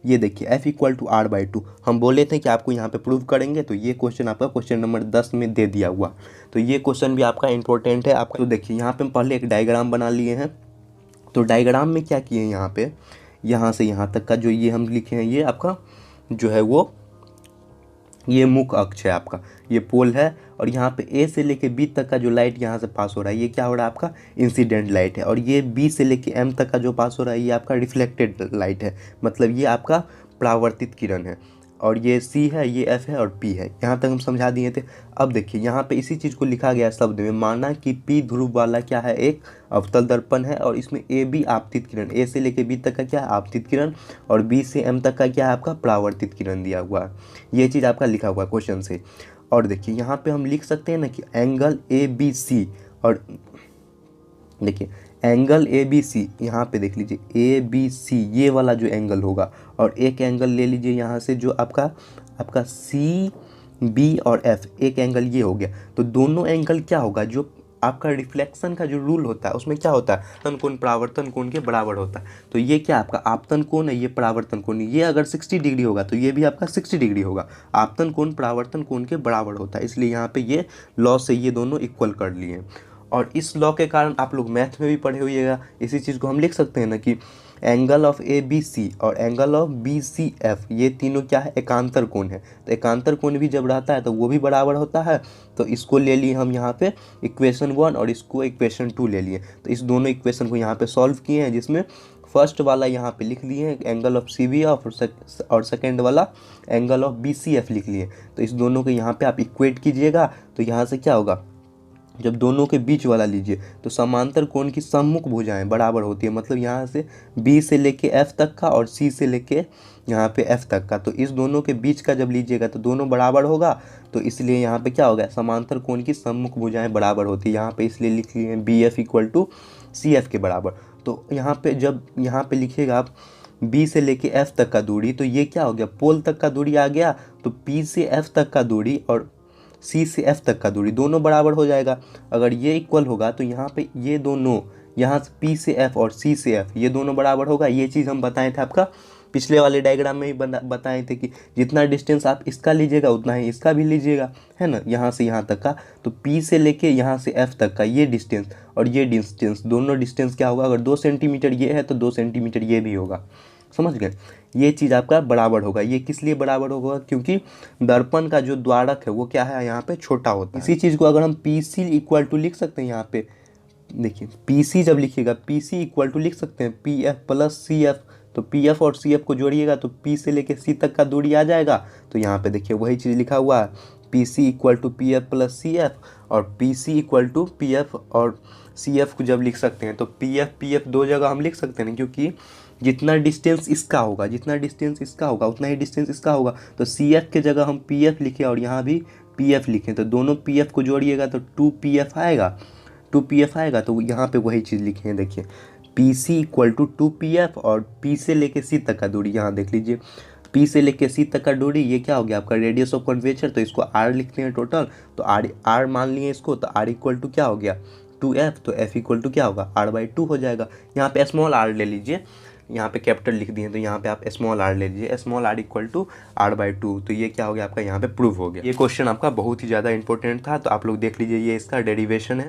ये देखिए F equal to R/2 हम बोले थे कि आपको यहाँ पे प्रूव करेंगे, तो ये क्वेश्चन आपका क्वेश्चन नंबर 10 में दे दिया हुआ। तो ये क्वेश्चन भी आपका इंपॉर्टेंट है आपका। तो देखिए यहाँ पे हम पहले एक डायग्राम बना लिए हैं। तो डायग्राम में क्या किए हैं, यहाँ पे यहाँ से यहाँ तक का जो ये हम लिखे हैं, ये आपका जो है वो ये मुख्य अक्ष है आपका, ये पोल है। और यहाँ पे ए से लेके बी तक का जो लाइट यहाँ से पास हो रहा है, ये क्या हो रहा है आपका इंसिडेंट लाइट है। और ये बी से लेके एम तक का जो पास हो रहा है, ये आपका रिफ्लेक्टेड लाइट है, मतलब ये आपका परावर्तित किरण है। और ये सी है, ये एफ है और पी है। यहाँ तक हम समझा दिए थे। अब देखिए यहाँ पे इसी चीज़ को लिखा गया शब्द में, माना कि पी ध्रुव वाला क्या है, एक अवतल दर्पण है और इसमें ए बी आपतित किरण, ए से लेके बी तक का क्या है आपतित किरण, और बी से एम तक का क्या है आपका परावर्तित किरण दिया हुआ है। ये चीज़ आपका लिखा हुआ है क्वेश्चन से। और देखिए यहाँ पे हम लिख सकते हैं ना कि एंगल ए बी सी, और देखिए एंगल ए बी सी, यहाँ पे देख लीजिए ए बी सी ये वाला जो एंगल होगा, और एक एंगल ले लीजिए यहाँ से जो आपका सी बी और एफ, एक एंगल ये हो गया। तो दोनों एंगल क्या होगा, जो आपका रिफ्लेक्शन का जो रूल होता है उसमें क्या होता है, आपतन कोण परावर्तन कोण के बराबर होता है। तो ये क्या आपका आपतन कोण है, ये परावर्तन कोण, ये अगर 60 डिग्री होगा तो ये भी आपका 60 डिग्री होगा। आपतन कोण परावर्तन कोण के बराबर होता है, इसलिए यहाँ पे ये लॉ से ये दोनों इक्वल कर लिए। और इस लॉ के कारण आप लोग मैथ में भी पढ़े होइएगा, इसी चीज़ को हम लिख सकते हैं ना कि angle of A B C और angle of B C F, ये तीनों क्या है, एकांतर कोण है। तो एकांतर कोण भी जब रहता है तो वो भी बराबर होता है। तो इसको ले लिए हम यहाँ पे इक्वेशन 1 और इसको इक्वेशन 2 ले लिए। तो इस दोनों इक्वेशन को यहाँ पे सॉल्व किए हैं, जिसमें फर्स्ट वाला यहाँ पे लिख लिए हैं angle of C B F, और सेकेंड वाला angle of B C F लिख लिए। तो इस दोनों को यहाँ पे आप इक्वेट कीजिएगा, तो यहाँ से क्या होगा, जब दोनों के बीच वाला लीजिए तो समांतर कोण की सम्मुख भुजाएं बराबर होती है, मतलब यहाँ से B से लेके F तक का और C से लेके यहाँ पे F तक का। तो इस दोनों के बीच का जब लीजिएगा तो दोनों बराबर होगा, तो इसलिए यहाँ पे क्या होगा, समांतर कोण की सम्मुख भुजाएं बराबर होती है। यहाँ पे इसलिए लिख लिए BF इक्वल टू CF के बराबर। तो यहाँ पे जब यहाँ पे लिखिएगा आप B से लेके F तक का दूरी, तो ये क्या हो गया, पोल तक का दूरी आ गया। तो P से F तक का दूरी और C से F तक का दूरी दोनों बराबर हो जाएगा। अगर ये इक्वल होगा तो यहाँ पे ये दोनों, यहाँ से P से F और C से F ये दोनों बराबर होगा। ये चीज़ हम बताए थे आपका पिछले वाले डायग्राम में ही बताए थे कि जितना डिस्टेंस आप इसका लीजिएगा उतना ही इसका भी लीजिएगा, है ना, यहाँ से यहाँ तक का। तो P से लेके यहाँ से F तक का ये डिस्टेंस और ये डिस्टेंस, दोनों डिस्टेंस क्या होगा, अगर 2 सेंटीमीटर ये है तो 2 सेंटीमीटर ये भी होगा। समझ गए, ये चीज़ आपका बराबर होगा। ये किस लिए बराबर होगा, क्योंकि दर्पण का जो द्वारक है वो क्या है, यहाँ पे छोटा होता है। इसी चीज़ को अगर हम पी सी इक्वल टू लिख सकते हैं, यहाँ पे देखिए पी सी जब लिखिएगा पी सी इक्वल टू लिख सकते हैं P F plus C F. तो पी एफ और सी एफ को जोड़िएगा तो पी से लेके सी तक का दूरी आ जाएगा। तो यहाँ पे देखिए वही चीज़ लिखा हुआ है, P C equal to P F plus C F, और P C equal to P F और सी एफ को जब लिख सकते हैं तो पी एफ दो जगह हम लिख सकते हैं, क्योंकि जितना डिस्टेंस इसका होगा, जितना डिस्टेंस इसका होगा उतना ही डिस्टेंस इसका होगा। तो सी एफ के जगह हम पी एफ लिखें और यहाँ भी पी एफ लिखें, तो दोनों पी एफ को जोड़िएगा तो 2pf आएगा, 2pf आएगा। तो यहाँ पे वही चीज़ लिखे हैं, देखिए P C equal to 2pf, और पी से लेके सी तक का दूरी यहाँ देख लीजिए, पी से लेके सी तक का दूरी ये क्या हो गया आपका रेडियस ऑफ कर्वेचर। तो इसको आर लिखते हैं टोटल, तो आर मान लिए इसको, तो आर इक्वल टू क्या हो गया 2f, तो f इक्वल टू क्या होगा r/2 हो जाएगा। यहाँ पे स्मॉल r ले लीजिए, यहाँ पे कैपिटल लिख दिए तो यहाँ पे आप स्मॉल r ले लीजिए, small r equal to r/2। तो ये क्या हो गया आपका यहाँ पे प्रूव हो गया। ये क्वेश्चन आपका बहुत ही ज़्यादा इंपॉर्टेंट था, तो आप लोग देख लीजिए, ये इसका डेरिवेशन है।